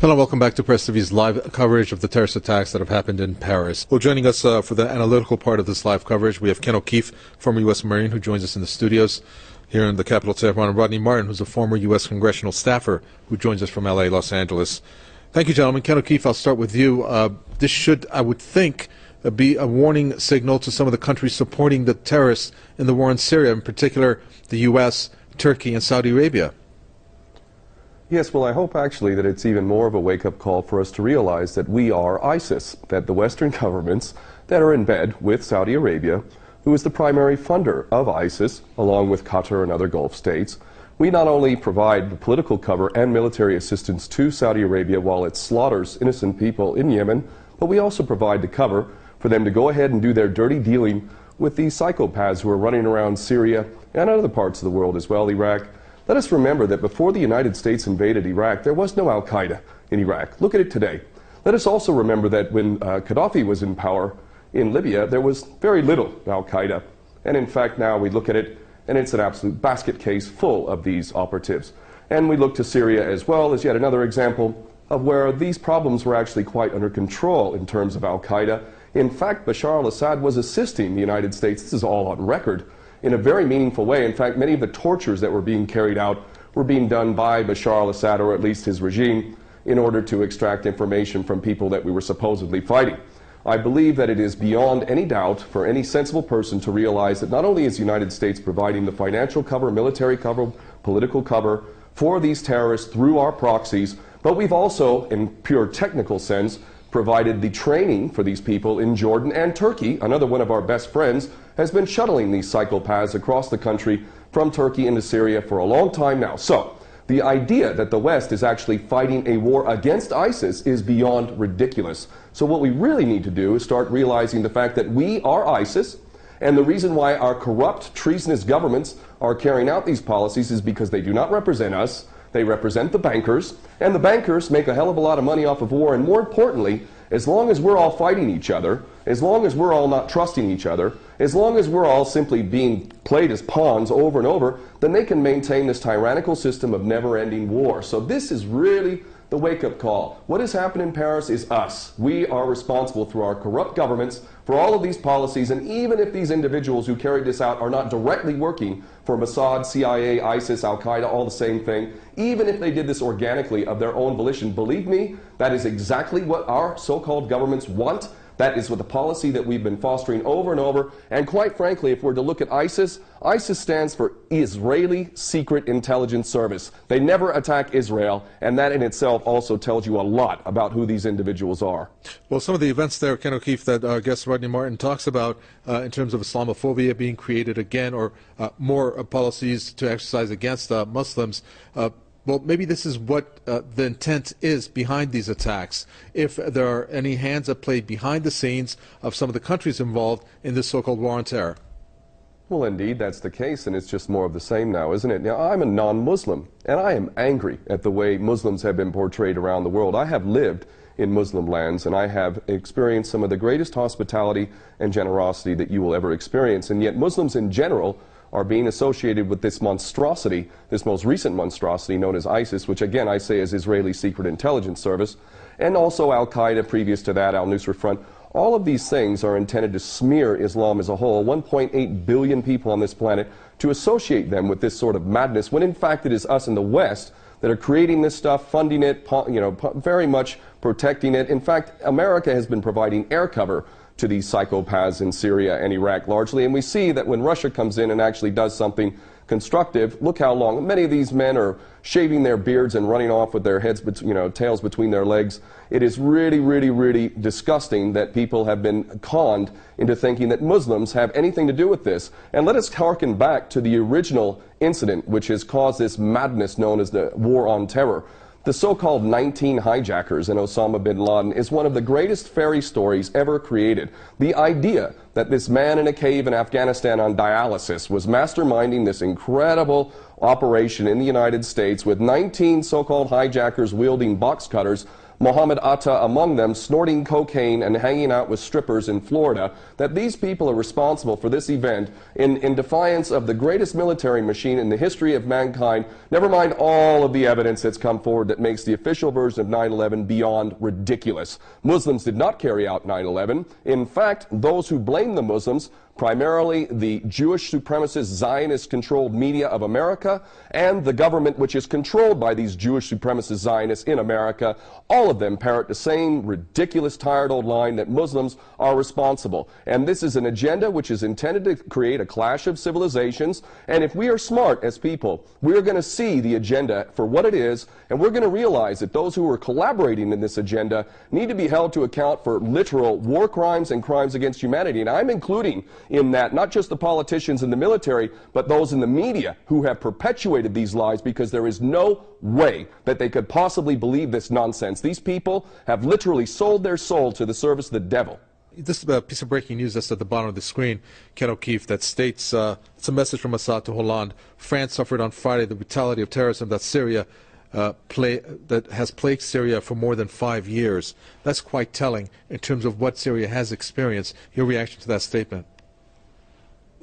Hello, welcome back to Press TV's live coverage of the terrorist attacks that have happened in Paris. Well, joining us for the analytical part of this live coverage, we have Ken O'Keefe, former U.S. Marine, who joins us in the studios here in the capital, Tehran, and Rodney Martin, who's a former U.S. congressional staffer, who joins us from L.A., Los Angeles. Thank you, gentlemen. Ken O'Keefe, I'll start with you. This should, I would think, be a warning signal to some of the countries supporting the terrorists in the war in Syria, in particular the U.S., Turkey, and Saudi Arabia. Yes, well, I hope actually that it's even more of a wake-up call for us to realize that we are ISIS, that the Western governments that are in bed with Saudi Arabia, who is the primary funder of ISIS, along with Qatar and other Gulf states, we not only provide the political cover and military assistance to Saudi Arabia while it slaughters innocent people in Yemen, but we also provide the cover for them to go ahead and do their dirty dealing with these psychopaths who are running around Syria and other parts of the world as well, Iraq. Let us remember that before the United States invaded Iraq, there was no al-Qaeda in Iraq. Look at it today. Let us also remember that when Gaddafi was in power in Libya, there was very little al-Qaeda. And in fact, now we look at it, and it's an absolute basket case full of these operatives. And we look to Syria as well as yet another example of where these problems were actually quite under control in terms of al-Qaeda. In fact, Bashar al-Assad was assisting the United States, this is all on record, in a very meaningful way. In fact, many of the tortures that were being carried out were being done by Bashar al-Assad, or at least his regime, in order to extract information from people that we were supposedly fighting. I believe that it is beyond any doubt for any sensible person to realize that not only is the United States providing the financial cover, military cover, political cover for these terrorists through our proxies, but we've also, in pure technical sense, provided the training for these people in Jordan, and Turkey, another one of our best friends, has been shuttling these psychopaths across the country from Turkey into Syria for a long time now. So, the idea that the West is actually fighting a war against ISIS is beyond ridiculous. So what we really need to do is start realizing the fact that we are ISIS, and the reason why our corrupt, treasonous governments are carrying out these policies is because they do not represent us. They represent the bankers, and the bankers make a hell of a lot of money off of war, and more importantly, as long as we're all fighting each other, as long as we're all not trusting each other, as long as we're all simply being played as pawns over and over, then they can maintain this tyrannical system of never-ending war. So this is really the wake-up call. What has happened in Paris is us. We are responsible through our corrupt governments for all of these policies, and even if these individuals who carried this out are not directly working for Mossad, CIA, ISIS, Al-Qaeda, all the same thing, even if they did this organically of their own volition, believe me, that is exactly what our so-called governments want. That is what the policy that we've been fostering over and over. And quite frankly, if we're to look at ISIS, ISIS stands for Israeli Secret Intelligence Service. They never attack Israel, and that in itself also tells you a lot about who these individuals are. Well, some of the events there, Ken O'Keefe, that our guest Rodney Martin talks about in terms of Islamophobia being created again, or more policies to exercise against Muslims, well, maybe this is what the intent is behind these attacks. If there are any hands at play behind the scenes of some of the countries involved in this so-called war on terror. Well, indeed, that's the case, and it's just more of the same now, isn't it? Now, I'm a non-Muslim, and I am angry at the way Muslims have been portrayed around the world. I have lived in Muslim lands, and I have experienced some of the greatest hospitality and generosity that you will ever experience, and yet Muslims in general are being associated with this monstrosity, this most recent monstrosity known as ISIS, which again I say is Israeli Secret Intelligence Service, and also Al-Qaeda previous to that, Al-Nusra Front. All of these things are intended to smear Islam as a whole, 1.8 billion people on this planet, to associate them with this sort of madness, when in fact it is us in the West that are creating this stuff, funding it, very much protecting it. In fact, America has been providing air cover to these psychopaths in Syria and Iraq largely, and we see that when Russia comes in and actually does something constructive, look how long many of these men are shaving their beards and running off with their heads, tails between their legs. It is really, really, really disgusting that people have been conned into thinking that Muslims have anything to do with this. And let us harken back to the original incident which has caused this madness known as the War on Terror. The so-called 19 hijackers in Osama bin Laden is one of the greatest fairy stories ever created. The idea that this man in a cave in Afghanistan on dialysis was masterminding this incredible operation in the United States with 19 so-called hijackers wielding box cutters Mohammed Atta among them, snorting cocaine and hanging out with strippers in Florida, that these people are responsible for this event in defiance of the greatest military machine in the history of mankind, never mind all of the evidence that's come forward that makes the official version of 9/11 beyond ridiculous. Muslims did not carry out 9/11. In fact, those who blame the Muslims, primarily the Jewish supremacist Zionist-controlled media of America and the government which is controlled by these Jewish supremacist Zionists in America, all of them parrot the same ridiculous, tired old line that Muslims are responsible. And this is an agenda which is intended to create a clash of civilizations. And if we are smart as people, we're going to see the agenda for what it is, and we're going to realize that those who are collaborating in this agenda need to be held to account for literal war crimes and crimes against humanity. And I'm including in that not just the politicians and the military, but those in the media who have perpetuated these lies, because there is no way that they could possibly believe this nonsense. These people have literally sold their soul to the service of the devil. This piece of breaking news that's at the bottom of the screen, Ken O'Keefe, that states, it's a message from Assad to Hollande. France suffered on Friday the brutality of terrorism that that has plagued Syria for more than 5 years. That's quite telling in terms of what Syria has experienced. Your reaction to that statement?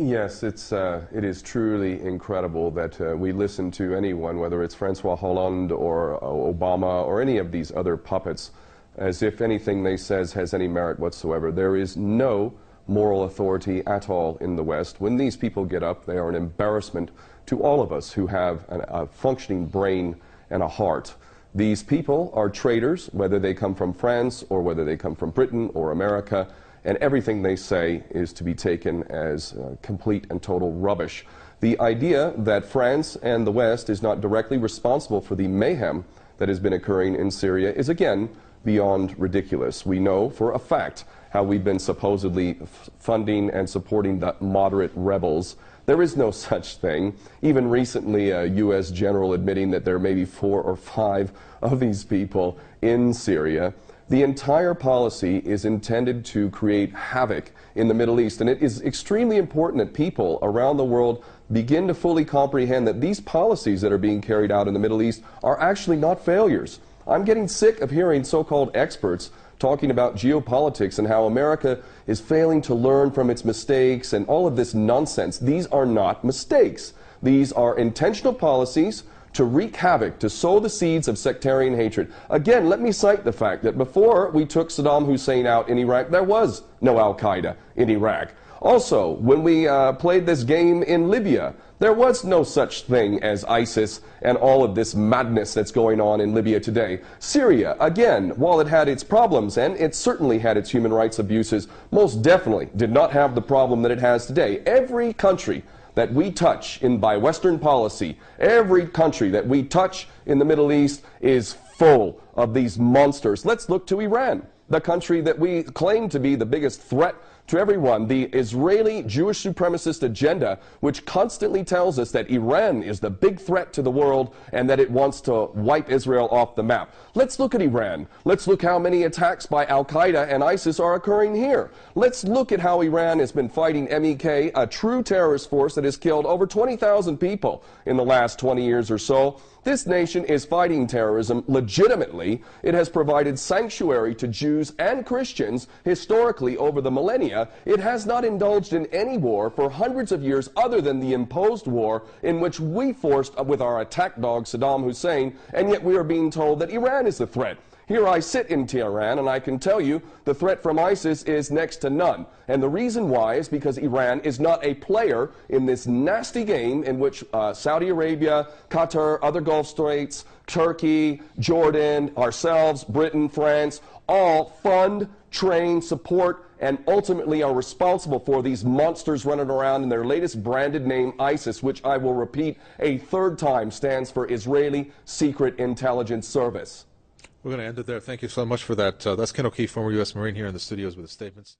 Yes, it is truly incredible that we listen to anyone, whether it's Francois Hollande or Obama or any of these other puppets, as if anything they says has any merit whatsoever. There is no moral authority at all in the West. When these people get up, they are an embarrassment to all of us who have a functioning brain and a heart. These people are traitors, whether they come from France or whether they come from Britain or America, and everything they say is to be taken as complete and total rubbish. The idea that France and the West is not directly responsible for the mayhem that has been occurring in Syria is again beyond ridiculous. We know for a fact how we've been supposedly funding and supporting the moderate rebels. There is no such thing. Even recently, a U.S. general admitting that there may be 4 or 5 of these people in Syria. The entire policy is intended to create havoc in the Middle East, and it is extremely important that people around the world begin to fully comprehend that these policies that are being carried out in the Middle East are actually not failures. I'm getting sick of hearing so-called experts talking about geopolitics and how America is failing to learn from its mistakes and all of this nonsense. These are not mistakes. These are intentional policies to wreak havoc, to sow the seeds of sectarian hatred. Again, let me cite the fact that before we took Saddam Hussein out in Iraq, there was no Al-Qaeda in Iraq. Also, when we played this game in Libya, there was no such thing as ISIS and all of this madness that's going on in Libya today. Syria, again, while it had its problems, and it certainly had its human rights abuses, most definitely did not have the problem that it has today. Every country that we touch by Western policy, every country that we touch in the Middle East is full of these monsters. Let's look to Iran, the country that we claim to be the biggest threat to everyone, the Israeli Jewish supremacist agenda, which constantly tells us that Iran is the big threat to the world and that it wants to wipe Israel off the map. Let's look at Iran. Let's look how many attacks by Al-Qaeda and ISIS are occurring here. Let's look at how Iran has been fighting MEK, a true terrorist force that has killed over 20,000 people in the last 20 years or so. This nation is fighting terrorism legitimately. It has provided sanctuary to Jews and Christians historically over the millennia. It has not indulged in any war for hundreds of years other than the imposed war in which we forced with our attack dog Saddam Hussein, and yet we are being told that Iran is the threat. Here I sit in Tehran, and I can tell you the threat from ISIS is next to none. And the reason why is because Iran is not a player in this nasty game in which Saudi Arabia, Qatar, other Gulf states, Turkey, Jordan, ourselves, Britain, France, all fund, train, support, and ultimately are responsible for these monsters running around in their latest branded name, ISIS, which I will repeat a third time stands for Israeli Secret Intelligence Service. We're going to end it there. Thank you so much for that. That's Ken O'Keefe, former U.S. Marine, here in the studios with the statements.